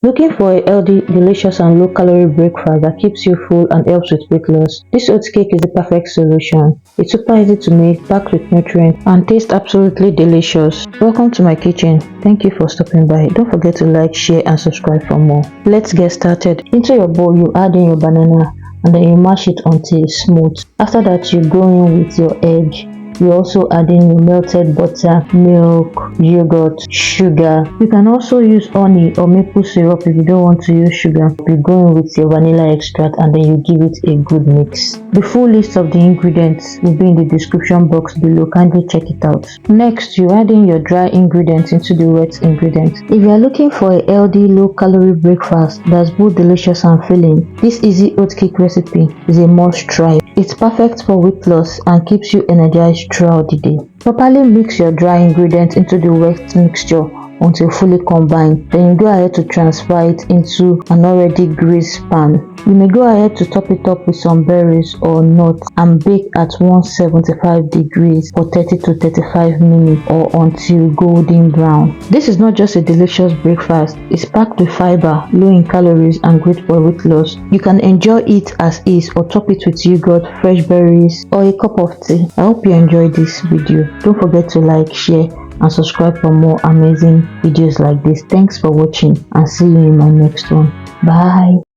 Looking for a healthy, delicious and low-calorie breakfast that keeps you full and helps with weight loss? This oat cake is the perfect solution. It's super easy to make, packed with nutrients, and tastes absolutely delicious. Welcome to my kitchen. Thank you for stopping by. Don't forget to like, share and subscribe for more. Let's get started. Into your bowl, you add in your banana and then you mash it until it's smooth. After that, you go in with your egg. You also add in your melted butter, milk, yogurt, sugar. You can also use honey or maple syrup if you don't want to use sugar. You go in with your vanilla extract and then you give it a good mix. The full list of the ingredients will be in the description box below. Kindly check it out. Next, you add in your dry ingredients into the wet ingredients. If you are looking for a healthy, low-calorie breakfast that's both delicious and filling, this easy oat cake recipe is a must try. It's perfect for weight loss and keeps you energized throughout the day. Properly mix your dry ingredients into the wet mixture until fully combined. Then you go ahead to transfer it into an already greased pan. You may go ahead to top it up with some berries or nuts and bake at 175 degrees for 30 to 35 minutes or until golden brown. This is not just a delicious breakfast, it's packed with fiber, low in calories and great for weight loss. You can enjoy it as is or top it with yogurt, fresh berries or a cup of tea. I hope you enjoyed this video. Don't forget to like, share and subscribe for more amazing videos like this. Thanks for watching and see you in my next one. Bye.